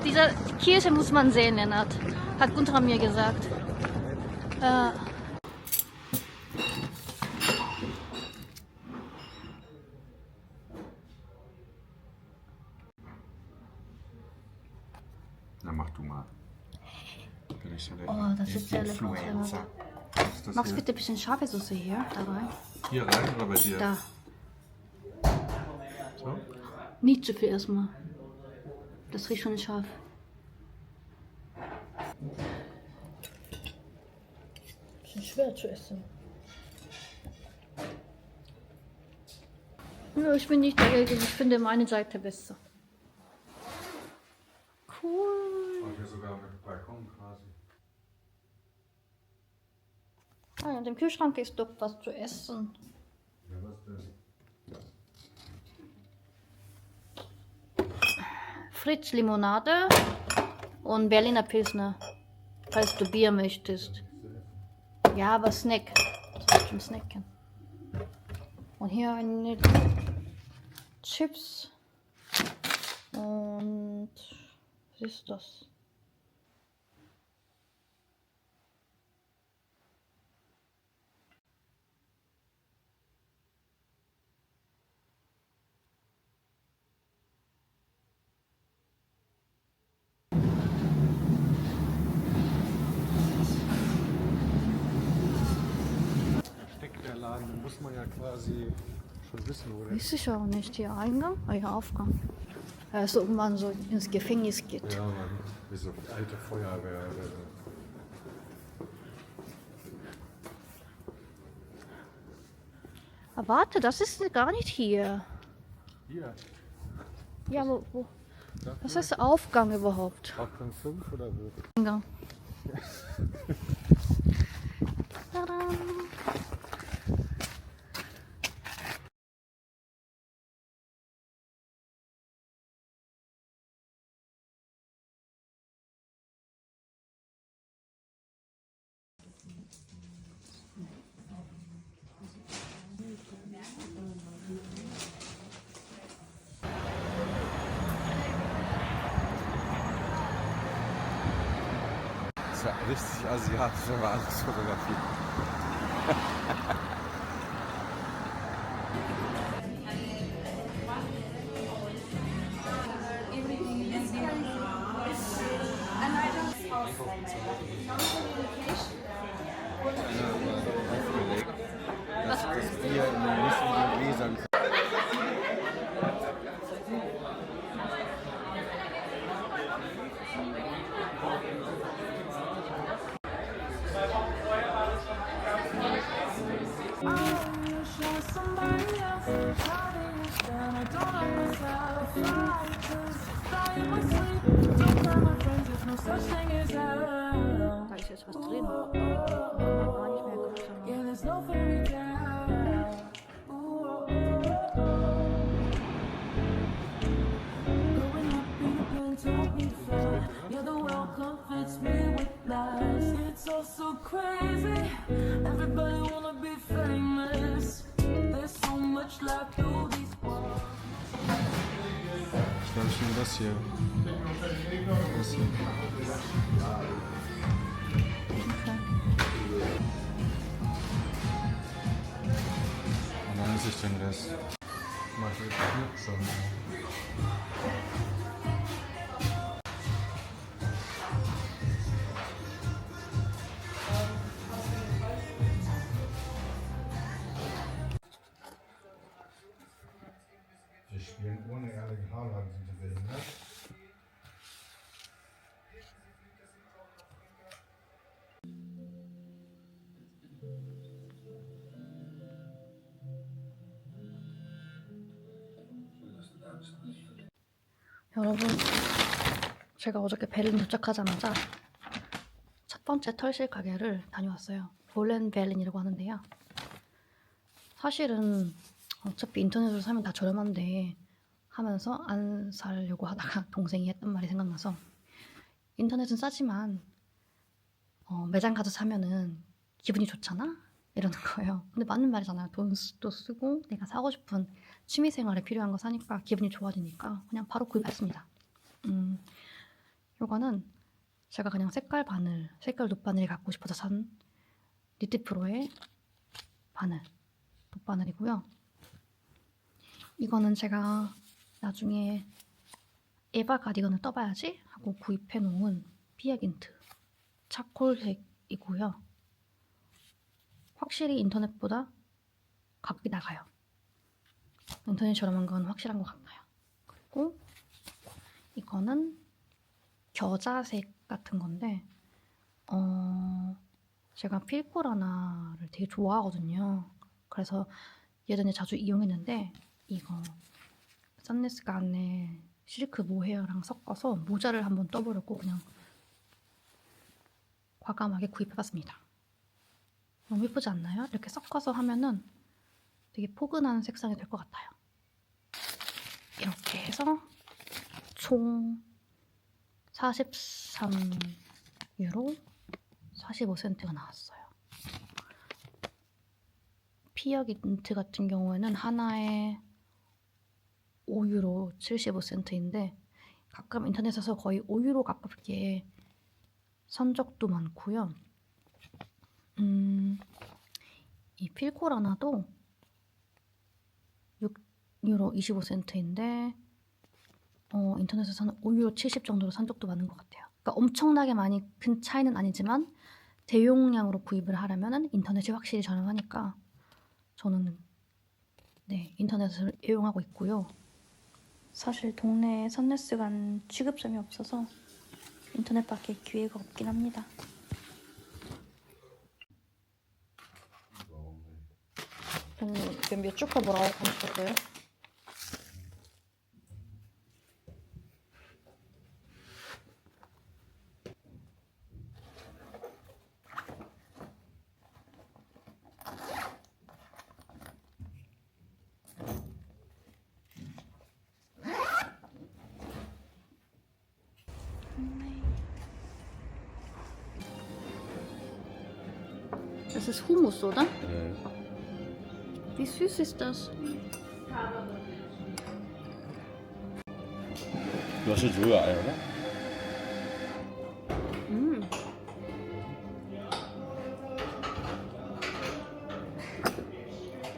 diese Kirche muss man sehen, Lennart. Hat Gunther mir gesagt. Na, mach du mal. Bin ich so der Oh, das sieht sehr lecker aus, Influencer. Lennart. Was ist das Magst du hier? bitte ein bisschen scharfe Soße hier da rein? Hier rein oder bei dir? Da. So? Nicht zu viel erstmal. Das riecht schon scharf. Bisschen schwer zu essen. Ja, ich bin nicht dagegen. Ich finde meine Seite besser. Cool. Und hier sogar mit Balkon quasi. Ah, und im Kühlschrank ist doch was zu essen. Ja, was denn? Fritz Limonade und Berliner Pilsner, falls du Bier möchtest. Ja, aber Snack. Zum Snacken. Und hier eine Chips. Und was ist das? Steckt der Laden, da muss man ja quasi schon wissen, wo der Weiß ich auch nicht. Hier Eingang? Ah ja, Aufgang. Also, ob man so ins Gefängnis geht. Ja, Mann. Wie so alte Feuerwehr oder so. Aber warte, das ist gar nicht hier. Hier. Ja, wo? Da Was ist der Aufgang überhaupt? Aufgang 5 oder wo? Eingang. Tada. Das ist ja richtig asiatische Basisfotografie. Das Bier in den missigen Gläsern. Da ist jetzt was drin. Gar nicht mehr gut. Yeah, the world comforts me with lies. It's all so crazy. Everybody wanna be famous. There's so much life through these walls. Ich glaube, ich nehme das hier. Das hier. Und dann esse ich den Rest. Mach ich jetzt schon. Wir spielen ohne Erling Haaland, sind die behindert? 여러분, 제가 어저께 베를린 도착하자마자 첫 번째 털실 가게를 다녀왔어요. 볼렌베른이라고 하는데요. 사실은 어차피 인터넷으로 사면 다 저렴한데 하면서 안 사려고 하다가 동생이 했던 말이 생각나서 인터넷은 싸지만 매장 가서 사면은 기분이 좋잖아? 이러는 거예요. 근데 맞는 말이잖아요. 돈도 쓰고 내가 사고 싶은 취미생활에 필요한 거 사니까 기분이 좋아지니까 그냥 바로 구입했습니다. 요거는 제가 그냥 색깔 돗바늘이 갖고 싶어서 산 니트프로의 바늘, 돗바늘이고요. 이거는 제가 나중에 에바 가디건을 떠봐야지 하고 구입해놓은 피아긴트 차콜색이고요. 확실히 인터넷보다 가격이 나가요. 인터넷 저렴한 건 확실한 것 같아요. 그리고 이거는 겨자색 같은 건데 제가 필코라나를 되게 좋아하거든요. 그래서 예전에 자주 이용했는데 이거 썬리스가 안에 실크 모헤어랑 섞어서 모자를 한번 떠보려고 그냥 과감하게 구입해봤습니다. 너무 예쁘지 않나요? 이렇게 섞어서 하면은 되게 포근한 색상이 될 것 같아요. 이렇게 해서 총 43유로 45센트가 나왔어요. 피어긴트 같은 경우에는 하나에 5유로 75센트인데 가끔 인터넷에서 거의 5유로 가깝게 산 적도 많고요. 이 필코라나도 6유로 25센트인데 인터넷에서는 5유로 70 정도로 산 적도 많은 것 같아요. 그러니까 엄청나게 많이 큰 차이는 아니지만 대용량으로 구입을 하려면 인터넷이 확실히 저렴하니까 저는 인터넷을 이용하고 있고요. 사실 동네에 선네스간 취급점이 없어서 인터넷밖에 기회가 없긴 합니다. 몇 주가 뭐라고 하셨어요? Das ist Hummus, oder? Wie süß ist das? Was ist Rührei, oder?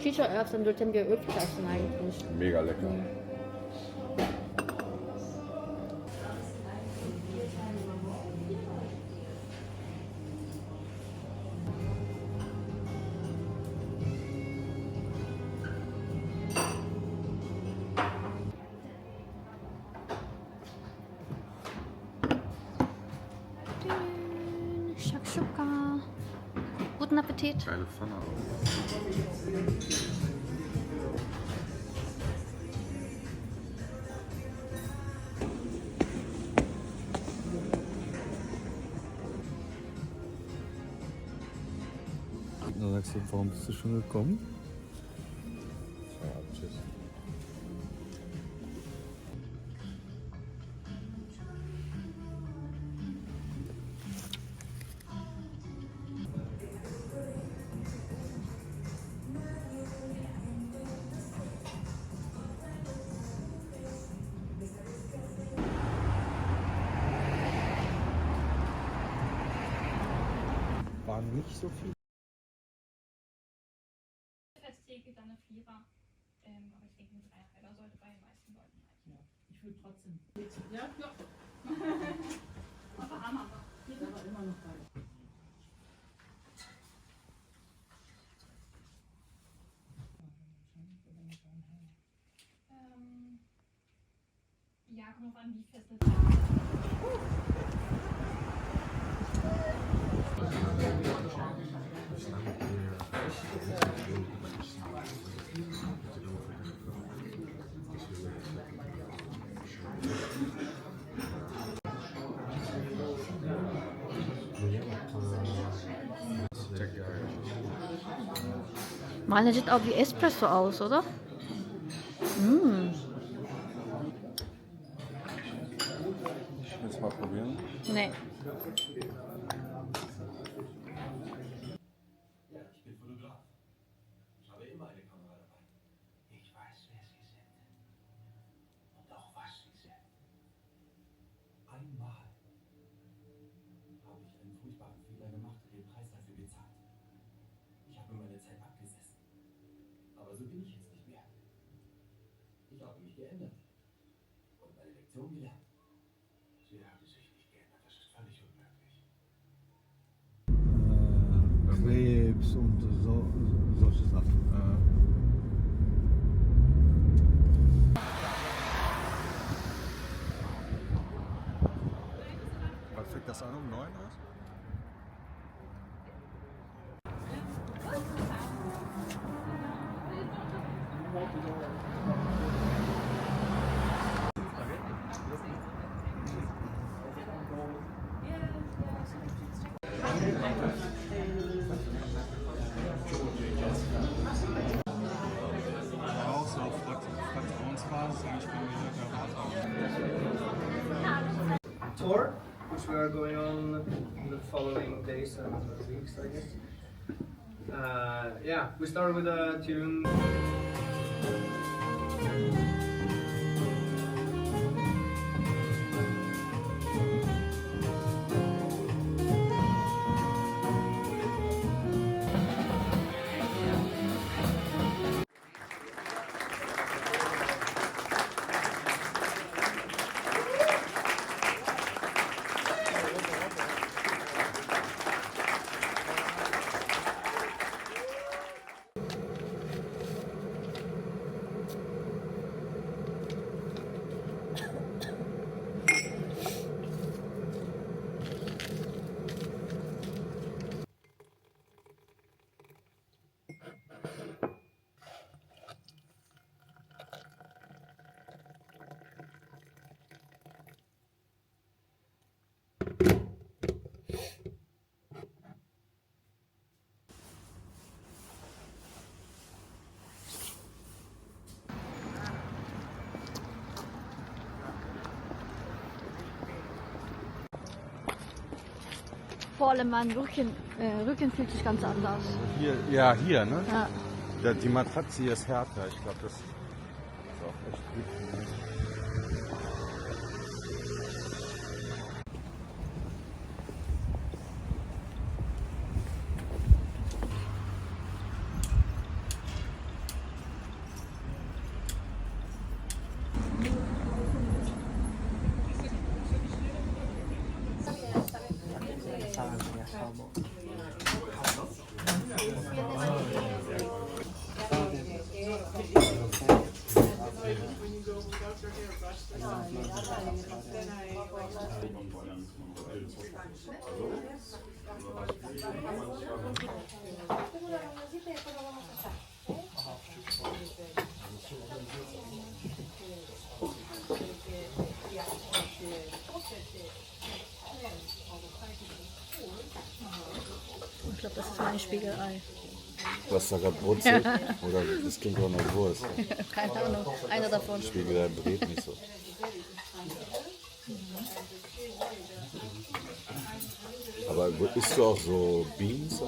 Kichererbsen sollten wir öfter essen eigentlich. Mega lecker. Shakshuka. Guten Appetit. Geile Pfanne. Dann sagst du, warum bist du schon gekommen? Ja, tschüss. Waren nicht so viel. Festtheke dann eine Vierer, aber ich denke, eine Dreier sollte bei den meisten Leuten reichen. Ja, ich würde trotzdem. Ja. Aber Hammer. Ist aber immer noch bei. Ja, kommt drauf an, wie fest das Meine sieht auch wie Espresso aus, oder? Willst du mal probieren? Nee. Ich bin Fotograf. Ich habe immer eine Kamera dabei. Ich weiß, wer Sie sind. Und auch was Sie sind. Einmal nicht geändert. Und meine Lektion gelernt. Sie haben sich nicht geändert, das ist völlig unmöglich. Krebs und solche Sachen. Was fängt das an um 9 Uhr? Auch so auf Fraktionsbasis, eigentlich können wir tour, which we are going on in the following days and weeks, I guess. Yeah, we started with a tune. Vor allem mein Rücken fühlt sich ganz anders. Hier, ne? Ja. Die Matratze hier ist härter. Ich glaube, das ist auch echt gut. Ich glaube, das ist mein Spiegelei. Was da gerade brutzelt? Oder das klingt auch nach Wurst. Keine Ahnung, einer davon. Spiegelei brät nicht so. Aber isst du auch so Beans? Ja.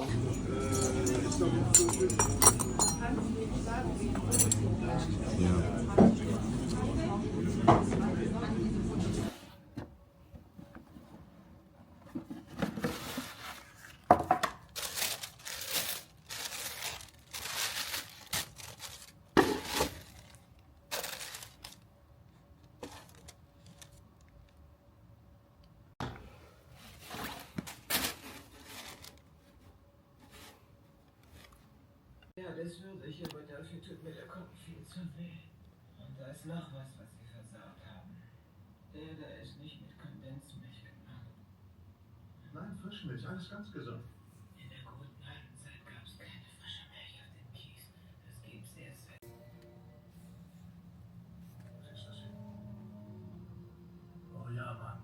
Ja, das würde ich, aber dafür tut mir der Kopf viel zu weh. Und da ist noch was Sie versagt haben. Der da ist nicht mit Kondensmilch gemacht. Nein, Frischmilch, alles ganz gesund. In der guten alten Zeit gab es keine frische Milch auf dem Kies. Das gibt's erst seit... Was ist das hier? Oh ja, Mann.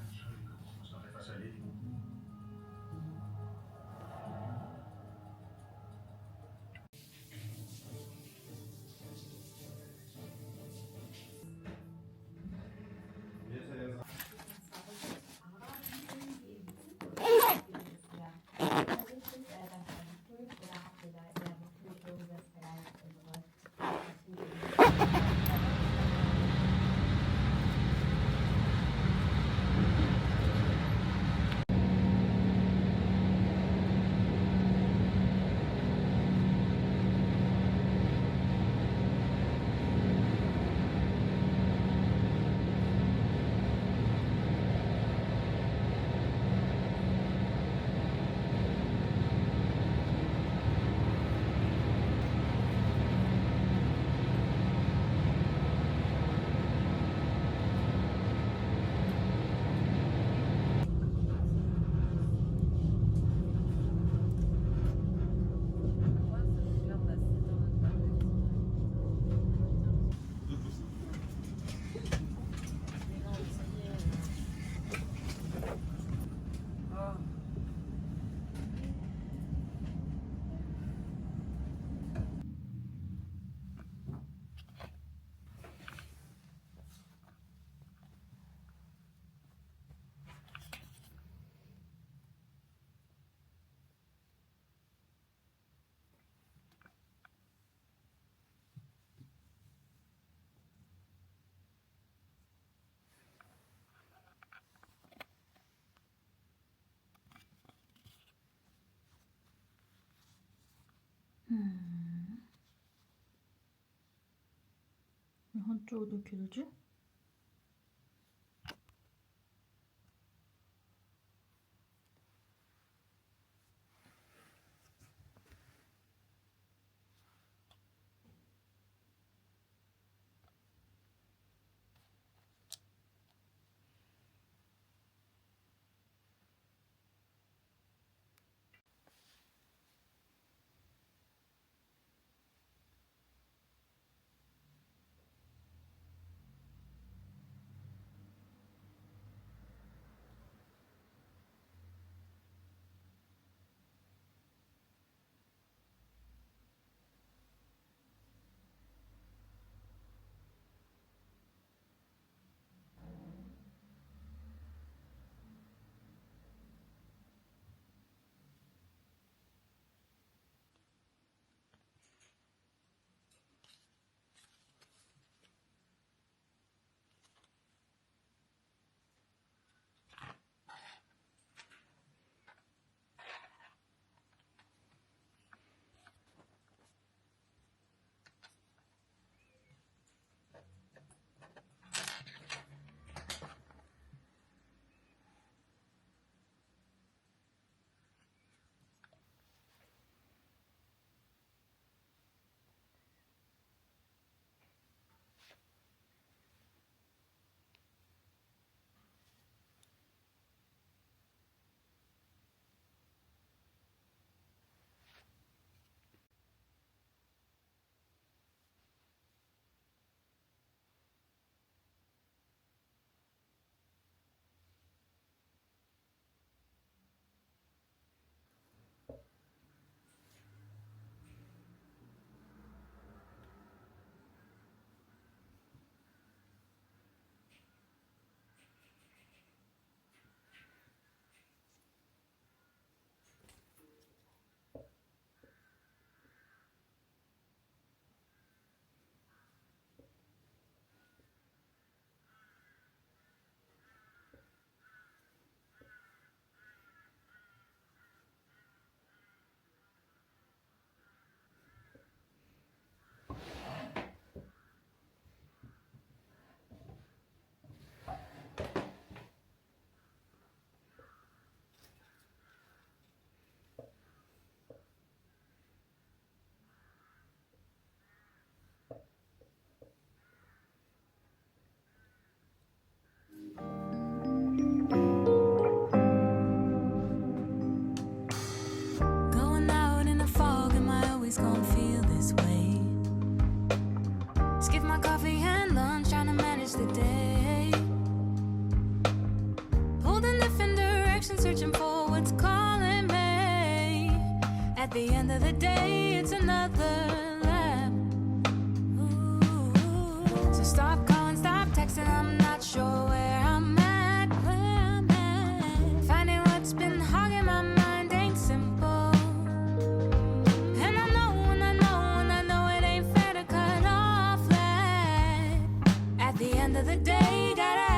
Entschuldigung, ich muss noch etwas erledigen. 한쪽도 길지? Going out in the fog, am I always gonna feel this way? Skip my coffee and lunch, trying to manage the day. Pulled in different directions, searching for what's calling me. At the end of the day, it's another lap. Ooh. So stop calling, stop texting, I'm not sure where I'm at. Finding what's been hogging my mind ain't simple. And I know it ain't fair to cut off that. At the end of the day, gotta